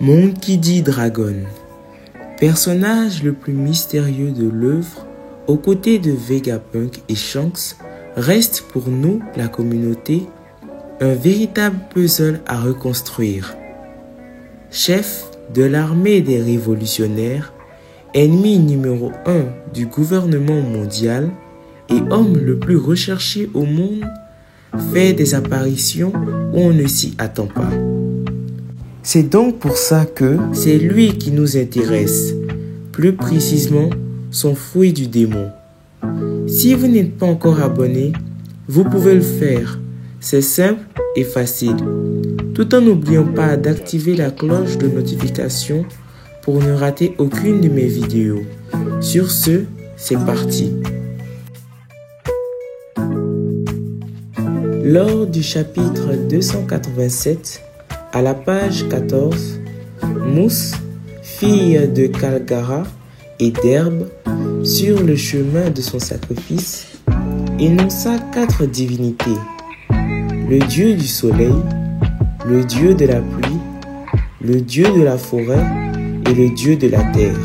Monkey D. Dragon, personnage le plus mystérieux de l'œuvre, aux côtés de Vegapunk et Shanks, reste pour nous, la communauté, un véritable puzzle à reconstruire. Chef de l'armée des révolutionnaires, ennemi numéro 1 du gouvernement mondial et homme le plus recherché au monde, fait des apparitions où on ne s'y attend pas. C'est donc pour ça que c'est lui qui nous intéresse, plus précisément son fruit du démon. Si vous n'êtes pas encore abonné, vous pouvez le faire, c'est simple et facile, tout en n'oubliant pas d'activer la cloche de notification pour ne rater aucune de mes vidéos. Sur ce, c'est parti. Lors du chapitre 287, à la page 14, Mousse, fille de Kalgara et d'Herbe, sur le chemin de son sacrifice, énonça 4 divinités: le dieu du soleil, le dieu de la pluie, le dieu de la forêt et le dieu de la terre.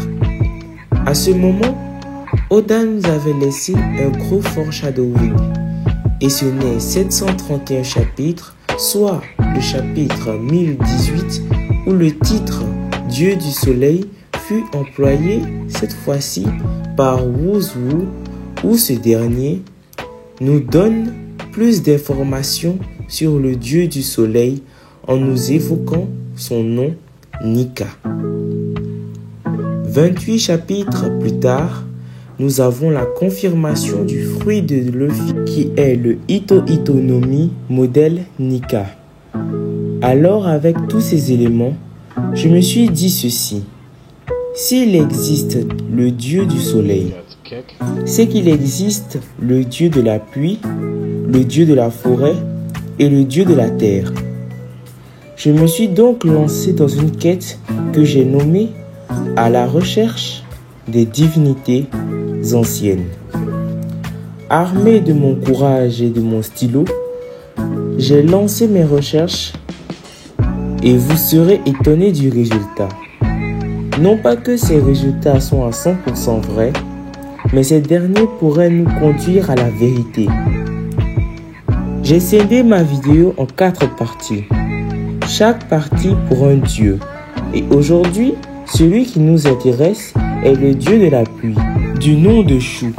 À ce moment, Oda nous avait laissé un gros foreshadowing, et ce n'est 731 chapitres, soit le chapitre 1018 où le titre Dieu du soleil fut employé cette fois-ci par Wouzou, où ce dernier nous donne plus d'informations sur le dieu du soleil en nous évoquant son nom Nika. 28 chapitres plus tard, nous avons la confirmation du fruit de Luffy qui est le Ito Ito no Mi modèle Nika. Alors avec tous ces éléments, je me suis dit ceci: s'il existe le dieu du soleil, c'est qu'il existe le dieu de la pluie, le dieu de la forêt et le dieu de la terre. Je me suis donc lancé dans une quête que j'ai nommée à la recherche des divinités anciennes. Armé de mon courage et de mon stylo, j'ai lancé mes recherches et vous serez étonnés du résultat. Non pas que ces résultats sont à 100% vrais, mais ces derniers pourraient nous conduire à la vérité. J'ai scindé ma vidéo en 4 parties, chaque partie pour un dieu. Et aujourd'hui, celui qui nous intéresse est le dieu de la pluie, du nom de Shu.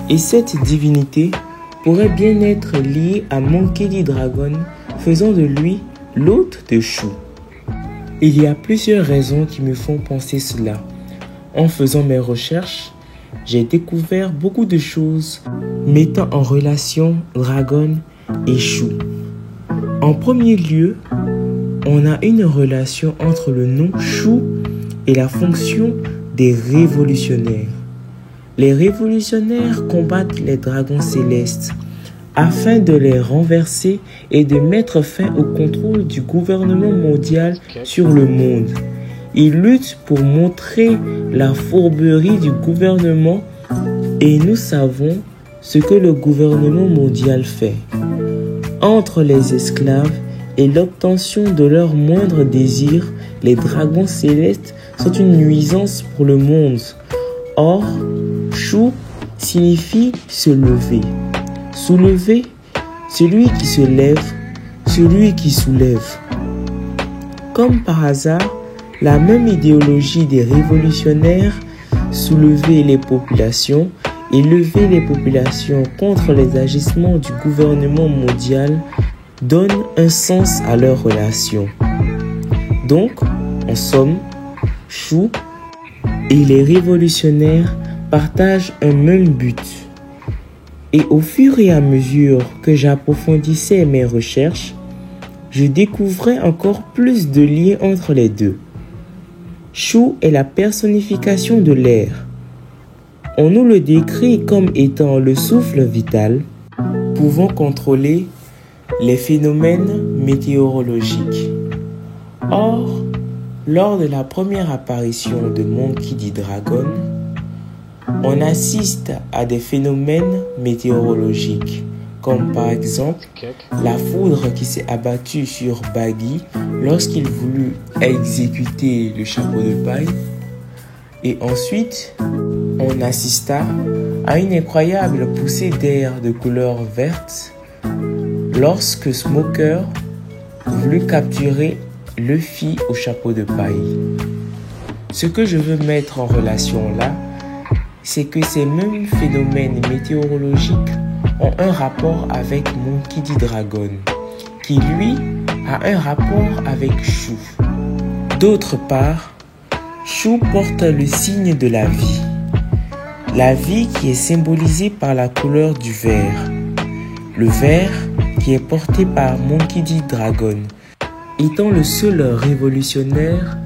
Et cette divinité pourrait bien être liée à Monkey D. Dragon, faisant de lui l'hôte de Shu. Il y a plusieurs raisons qui me font penser cela. En faisant mes recherches, j'ai découvert beaucoup de choses mettant en relation Dragon et Shu. En premier lieu, on a une relation entre le nom Shu et la fonction des révolutionnaires. Les révolutionnaires combattent les dragons célestes afin de les renverser et de mettre fin au contrôle du gouvernement mondial sur le monde. Ils luttent pour montrer la fourberie du gouvernement et nous savons ce que le gouvernement mondial fait. Entre les esclaves et l'obtention de leur moindre désir, les dragons célestes sont une nuisance pour le monde. Or, Shu signifie se lever. Soulever, celui qui se lève, celui qui soulève. Comme par hasard, la même idéologie des révolutionnaires, soulever les populations et lever les populations contre les agissements du gouvernement mondial, donne un sens à leur relation. Donc, en somme, Shu et les révolutionnaires partagent un même but. Et au fur et à mesure que j'approfondissais mes recherches, je découvrais encore plus de liens entre les deux. Shu est la personnification de l'air. On nous le décrit comme étant le souffle vital, pouvant contrôler les phénomènes météorologiques. Or, lors de la première apparition de Monkey D. Dragon, on assiste à des phénomènes météorologiques comme par exemple la foudre qui s'est abattue sur Baggy lorsqu'il voulut exécuter le chapeau de paille. Et ensuite, on assista à une incroyable poussée d'air de couleur verte lorsque Smoker voulut capturer Luffy au chapeau de paille. Ce que je veux mettre en relation là, c'est que ces mêmes phénomènes météorologiques ont un rapport avec Monkey D. Dragon, qui lui a un rapport avec Shu. D'autre part, Shu porte le signe de la vie. La vie qui est symbolisée par la couleur du vert. Le vert qui est porté par Monkey D. Dragon, étant le seul révolutionnaire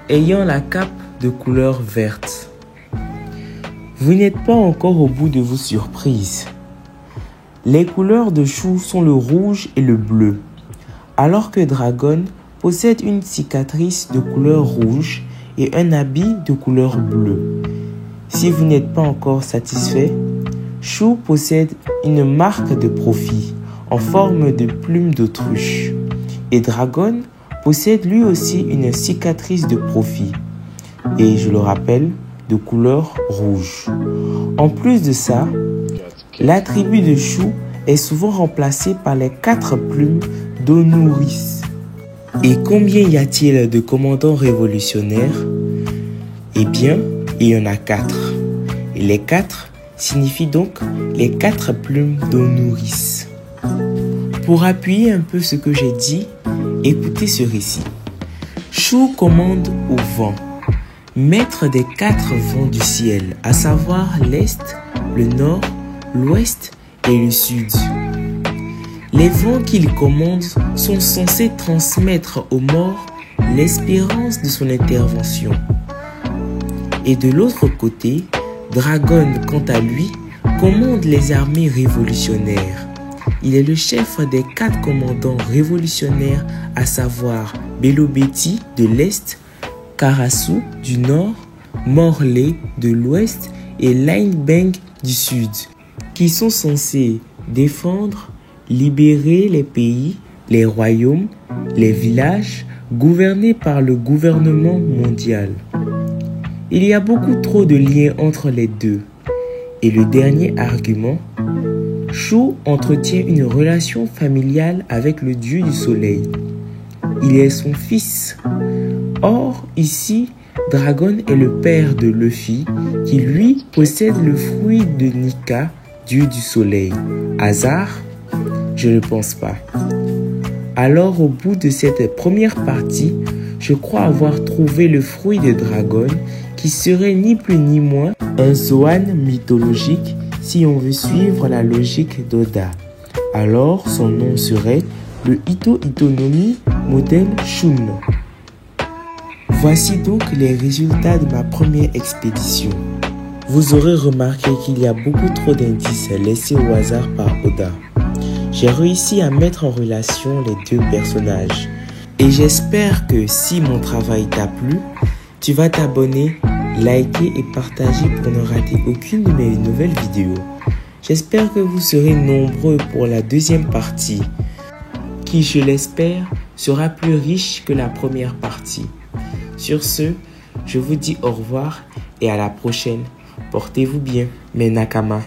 ayant la cape de couleur verte. Vous n'êtes pas encore au bout de vos surprises. Les couleurs de Shu sont le rouge et le bleu, alors que Dragon possède une cicatrice de couleur rouge et un habit de couleur bleue. Si vous n'êtes pas encore satisfait, Shu possède une marque de profil en forme de plume d'autruche et Dragon possède lui aussi une cicatrice de profil et, je le rappelle, de couleur rouge. En plus de ça, l'attribut de Shu est souvent remplacé par les 4 plumes d'Onuris. Et combien y a-t-il de commandants révolutionnaires? Eh bien, il y en a 4. Et les 4 signifient donc les 4 plumes d'Onuris. Pour appuyer un peu ce que j'ai dit, écoutez ce récit. Shu commande au vent, maître des 4 vents du ciel, à savoir l'Est, le Nord, l'Ouest et le Sud. Les vents qu'il commande sont censés transmettre aux morts l'espérance de son intervention. Et de l'autre côté, Dragon, quant à lui, commande les armées révolutionnaires. Il est le chef des 4 commandants révolutionnaires, à savoir Belobeti de l'Est, Karasu du Nord, Morley de l'Ouest et Linebang du Sud, qui sont censés défendre, libérer les pays, les royaumes, les villages gouvernés par le gouvernement mondial. Il y a beaucoup trop de liens entre les deux. Et le dernier argument, Shu entretient une relation familiale avec le dieu du soleil. Il est son fils. Or, ici, Dragon est le père de Luffy, qui lui possède le fruit de Nika, dieu du soleil. Hasard? Je ne pense pas. Alors, au bout de cette première partie, je crois avoir trouvé le fruit de Dragon, qui serait ni plus ni moins un Zoan mythologique si on veut suivre la logique d'Oda. Alors, son nom serait le Ito-Itonomi modèle Shun. Voici donc les résultats de ma première expédition. Vous aurez remarqué qu'il y a beaucoup trop d'indices laissés au hasard par Oda. J'ai réussi à mettre en relation les 2 personnages. Et j'espère que si mon travail t'a plu, tu vas t'abonner, liker et partager pour ne rater aucune de mes nouvelles vidéos. J'espère que vous serez nombreux pour la deuxième partie, qui, je l'espère, sera plus riche que la première partie. Sur ce, je vous dis au revoir et à la prochaine. Portez-vous bien, mes Nakama.